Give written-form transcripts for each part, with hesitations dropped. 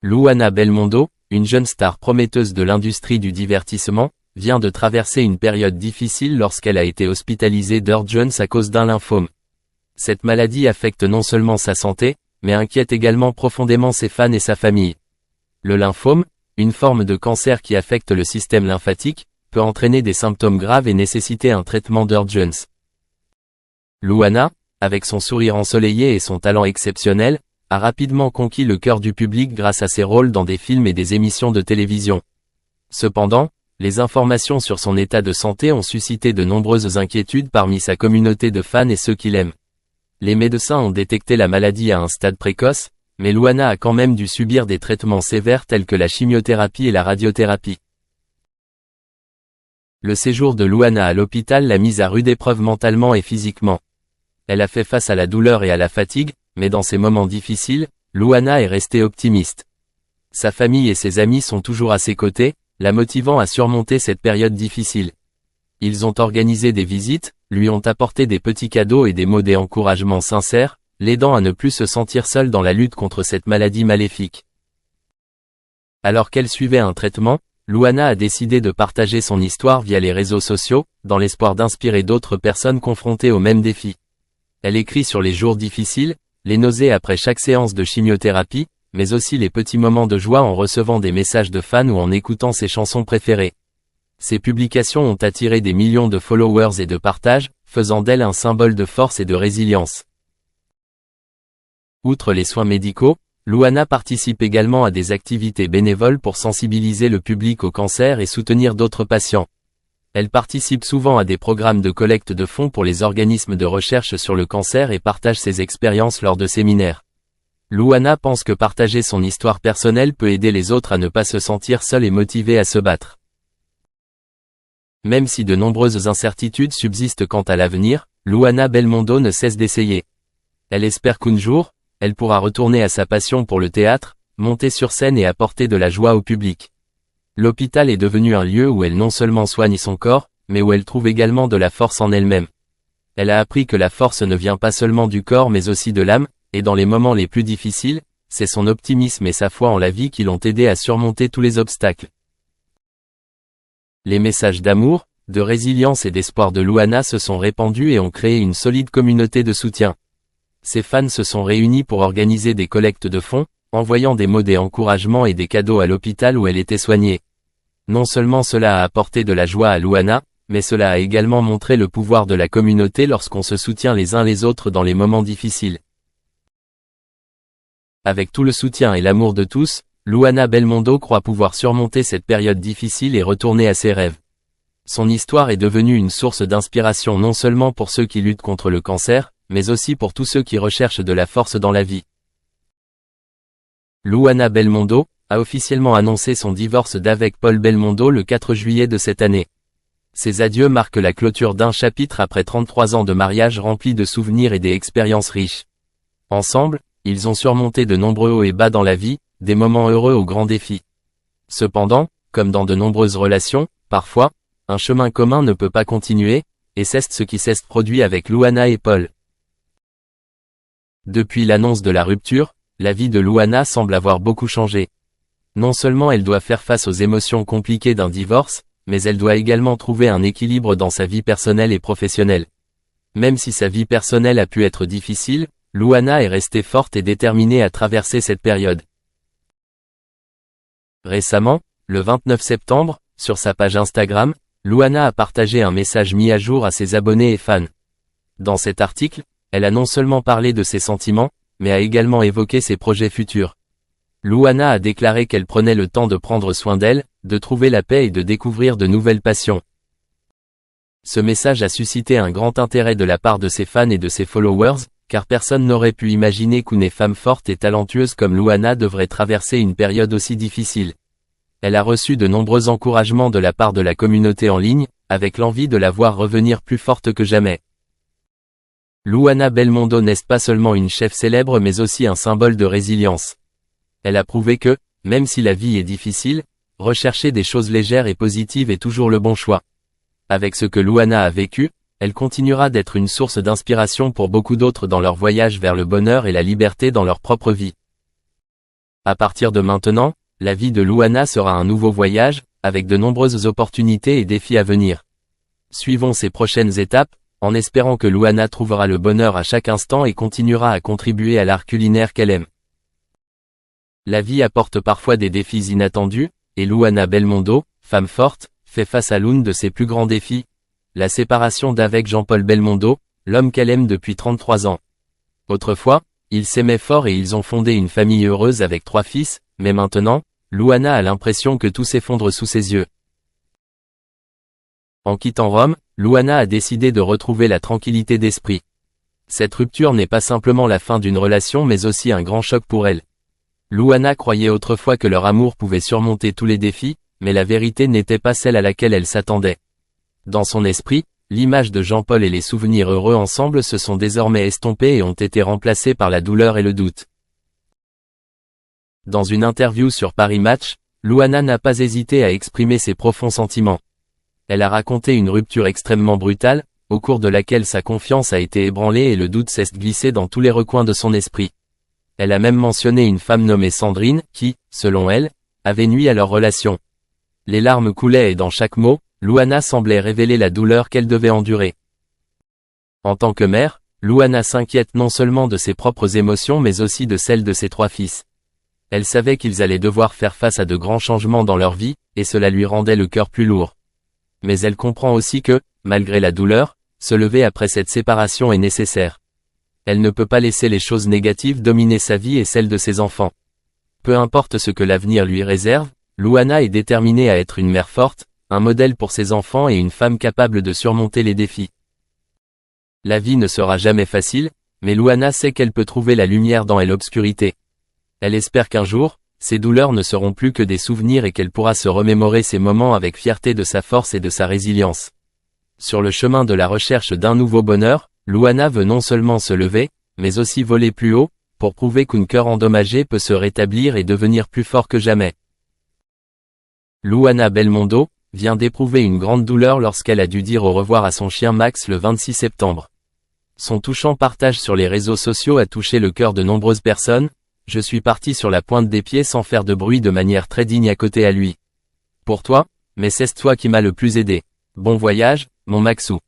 Luana Belmondo, une jeune star prometteuse de l'industrie du divertissement, vient de traverser une période difficile lorsqu'elle a été hospitalisée d'urgence à cause d'un lymphome. Cette maladie affecte non seulement sa santé, mais inquiète également profondément ses fans et sa famille. Le lymphome, une forme de cancer qui affecte le système lymphatique, peut entraîner des symptômes graves et nécessiter un traitement d'urgence. Luana, avec son sourire ensoleillé et son talent exceptionnel, a rapidement conquis le cœur du public grâce à ses rôles dans des films et des émissions de télévision. Cependant, les informations sur son état de santé ont suscité de nombreuses inquiétudes parmi sa communauté de fans et ceux qui l'aiment. Les médecins ont détecté la maladie à un stade précoce, mais Luana a quand même dû subir des traitements sévères tels que la chimiothérapie et la radiothérapie. Le séjour de Luana à l'hôpital l'a mise à rude épreuve mentalement et physiquement. Elle a fait face à la douleur et à la fatigue, mais dans ces moments difficiles, Luana est restée optimiste. Sa famille et ses amis sont toujours à ses côtés, la motivant à surmonter cette période difficile. Ils ont organisé des visites, lui ont apporté des petits cadeaux et des mots d'encouragement sincères, l'aidant à ne plus se sentir seule dans la lutte contre cette maladie maléfique. Alors qu'elle suivait un traitement, Luana a décidé de partager son histoire via les réseaux sociaux, dans l'espoir d'inspirer d'autres personnes confrontées aux mêmes défis. Elle écrit sur les jours difficiles, les nausées après chaque séance de chimiothérapie, mais aussi les petits moments de joie en recevant des messages de fans ou en écoutant ses chansons préférées. Ces publications ont attiré des millions de followers et de partages, faisant d'elle un symbole de force et de résilience. Outre les soins médicaux, Luana participe également à des activités bénévoles pour sensibiliser le public au cancer et soutenir d'autres patients. Elle participe souvent à des programmes de collecte de fonds pour les organismes de recherche sur le cancer et partage ses expériences lors de séminaires. Luana pense que partager son histoire personnelle peut aider les autres à ne pas se sentir seuls et motivés à se battre. Même si de nombreuses incertitudes subsistent quant à l'avenir, Luana Belmondo ne cesse d'essayer. Elle espère qu'un jour, elle pourra retourner à sa passion pour le théâtre, monter sur scène et apporter de la joie au public. L'hôpital est devenu un lieu où elle non seulement soigne son corps, mais où elle trouve également de la force en elle-même. Elle a appris que la force ne vient pas seulement du corps mais aussi de l'âme, et dans les moments les plus difficiles, c'est son optimisme et sa foi en la vie qui l'ont aidé à surmonter tous les obstacles. Les messages d'amour, de résilience et d'espoir de Luana se sont répandus et ont créé une solide communauté de soutien. Ses fans se sont réunis pour organiser des collectes de fonds, envoyant des mots d'encouragement et des cadeaux à l'hôpital où elle était soignée. Non seulement cela a apporté de la joie à Luana, mais cela a également montré le pouvoir de la communauté lorsqu'on se soutient les uns les autres dans les moments difficiles. Avec tout le soutien et l'amour de tous, Luana Belmondo croit pouvoir surmonter cette période difficile et retourner à ses rêves. Son histoire est devenue une source d'inspiration non seulement pour ceux qui luttent contre le cancer, mais aussi pour tous ceux qui recherchent de la force dans la vie. Luana Belmondo a officiellement annoncé son divorce d'avec Paul Belmondo le 4 juillet de cette année. Ces adieux marquent la clôture d'un chapitre après 33 ans de mariage rempli de souvenirs et d'expériences riches. Ensemble, ils ont surmonté de nombreux hauts et bas dans la vie, des moments heureux aux grands défis. Cependant, comme dans de nombreuses relations, parfois, un chemin commun ne peut pas continuer, et c'est ce qui s'est produit avec Luana et Paul. Depuis l'annonce de la rupture, la vie de Luana semble avoir beaucoup changé. Non seulement elle doit faire face aux émotions compliquées d'un divorce, mais elle doit également trouver un équilibre dans sa vie personnelle et professionnelle. Même si sa vie personnelle a pu être difficile, Luana est restée forte et déterminée à traverser cette période. Récemment, le 29 septembre, sur sa page Instagram, Luana a partagé un message mis à jour à ses abonnés et fans. Dans cet article, elle a non seulement parlé de ses sentiments, mais a également évoqué ses projets futurs. Luana a déclaré qu'elle prenait le temps de prendre soin d'elle, de trouver la paix et de découvrir de nouvelles passions. Ce message a suscité un grand intérêt de la part de ses fans et de ses followers, car personne n'aurait pu imaginer qu'une femme forte et talentueuse comme Luana devrait traverser une période aussi difficile. Elle a reçu de nombreux encouragements de la part de la communauté en ligne, avec l'envie de la voir revenir plus forte que jamais. Luana Belmondo n'est pas seulement une chef célèbre mais aussi un symbole de résilience. Elle a prouvé que, même si la vie est difficile, rechercher des choses légères et positives est toujours le bon choix. Avec ce que Luana a vécu, elle continuera d'être une source d'inspiration pour beaucoup d'autres dans leur voyage vers le bonheur et la liberté dans leur propre vie. À partir de maintenant, la vie de Luana sera un nouveau voyage, avec de nombreuses opportunités et défis à venir. Suivons ces prochaines étapes, en espérant que Luana trouvera le bonheur à chaque instant et continuera à contribuer à l'art culinaire qu'elle aime. La vie apporte parfois des défis inattendus, et Luana Belmondo, femme forte, fait face à l'un de ses plus grands défis, la séparation d'avec Jean-Paul Belmondo, l'homme qu'elle aime depuis 33 ans. Autrefois, ils s'aimaient fort et ils ont fondé une famille heureuse avec 3 fils, mais maintenant, Luana a l'impression que tout s'effondre sous ses yeux. En quittant Rome, Luana a décidé de retrouver la tranquillité d'esprit. Cette rupture n'est pas simplement la fin d'une relation mais aussi un grand choc pour elle. Luana croyait autrefois que leur amour pouvait surmonter tous les défis, mais la vérité n'était pas celle à laquelle elle s'attendait. Dans son esprit, l'image de Jean-Paul et les souvenirs heureux ensemble se sont désormais estompés et ont été remplacés par la douleur et le doute. Dans une interview sur Paris Match, Luana n'a pas hésité à exprimer ses profonds sentiments. Elle a raconté une rupture extrêmement brutale, au cours de laquelle sa confiance a été ébranlée et le doute s'est glissé dans tous les recoins de son esprit. Elle a même mentionné une femme nommée Sandrine, qui, selon elle, avait nui à leur relation. Les larmes coulaient et dans chaque mot, Luana semblait révéler la douleur qu'elle devait endurer. En tant que mère, Luana s'inquiète non seulement de ses propres émotions mais aussi de celles de ses 3 fils. Elle savait qu'ils allaient devoir faire face à de grands changements dans leur vie, et cela lui rendait le cœur plus lourd. Mais elle comprend aussi que, malgré la douleur, se lever après cette séparation est nécessaire. Elle ne peut pas laisser les choses négatives dominer sa vie et celle de ses enfants. Peu importe ce que l'avenir lui réserve, Luana est déterminée à être une mère forte, un modèle pour ses enfants et une femme capable de surmonter les défis. La vie ne sera jamais facile, mais Luana sait qu'elle peut trouver la lumière dans l'obscurité. Elle espère qu'un jour, ces douleurs ne seront plus que des souvenirs et qu'elle pourra se remémorer ces moments avec fierté de sa force et de sa résilience. Sur le chemin de la recherche d'un nouveau bonheur, Luana veut non seulement se lever, mais aussi voler plus haut, pour prouver qu'un cœur endommagé peut se rétablir et devenir plus fort que jamais. Luana Belmondo vient d'éprouver une grande douleur lorsqu'elle a dû dire au revoir à son chien Max le 26 septembre. Son touchant partage sur les réseaux sociaux a touché le cœur de nombreuses personnes. Je suis parti sur la pointe des pieds sans faire de bruit de manière très digne à côté à lui. Pour toi, mais c'est toi qui m'as le plus aidé. Bon voyage, mon Maxou.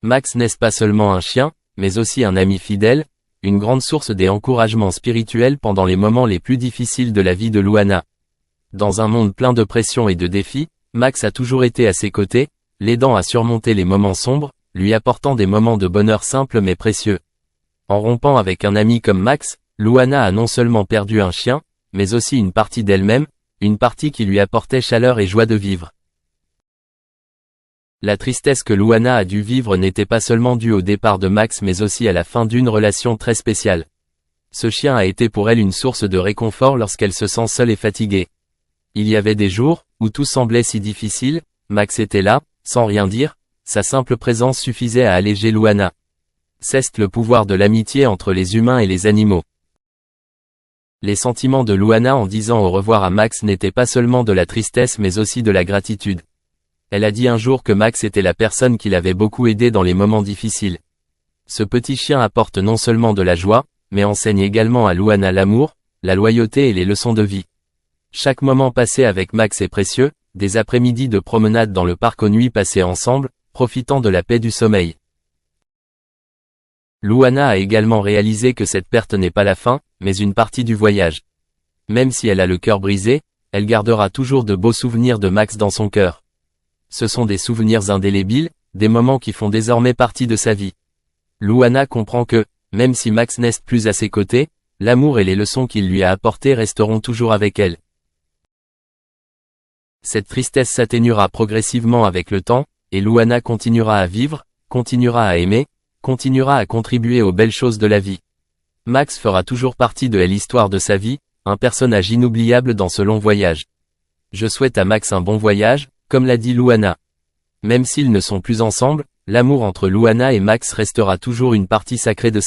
Max n'est pas seulement un chien, mais aussi un ami fidèle, une grande source d'encouragement spirituel pendant les moments les plus difficiles de la vie de Luana. Dans un monde plein de pression et de défis, Max a toujours été à ses côtés, l'aidant à surmonter les moments sombres, lui apportant des moments de bonheur simples mais précieux. En rompant avec un ami comme Max, Luana a non seulement perdu un chien, mais aussi une partie d'elle-même, une partie qui lui apportait chaleur et joie de vivre. La tristesse que Luana a dû vivre n'était pas seulement due au départ de Max mais aussi à la fin d'une relation très spéciale. Ce chien a été pour elle une source de réconfort lorsqu'elle se sent seule et fatiguée. Il y avait des jours, où tout semblait si difficile, Max était là, sans rien dire, sa simple présence suffisait à alléger Luana. C'est le pouvoir de l'amitié entre les humains et les animaux. Les sentiments de Luana en disant au revoir à Max n'étaient pas seulement de la tristesse mais aussi de la gratitude. Elle a dit un jour que Max était la personne qui l'avait beaucoup aidé dans les moments difficiles. Ce petit chien apporte non seulement de la joie, mais enseigne également à Luana l'amour, la loyauté et les leçons de vie. Chaque moment passé avec Max est précieux, des après-midi de promenade dans le parc aux nuits passées ensemble, profitant de la paix du sommeil. Luana a également réalisé que cette perte n'est pas la fin, mais une partie du voyage. Même si elle a le cœur brisé, elle gardera toujours de beaux souvenirs de Max dans son cœur. Ce sont des souvenirs indélébiles, des moments qui font désormais partie de sa vie. Luana comprend que, même si Max n'est plus à ses côtés, l'amour et les leçons qu'il lui a apportées resteront toujours avec elle. Cette tristesse s'atténuera progressivement avec le temps, et Luana continuera à vivre, continuera à aimer, continuera à contribuer aux belles choses de la vie. Max fera toujours partie de l'histoire de sa vie, un personnage inoubliable dans ce long voyage. Je souhaite à Max un bon voyage, comme l'a dit Luana. Même s'ils ne sont plus ensemble, l'amour entre Luana et Max restera toujours une partie sacrée de sa vie.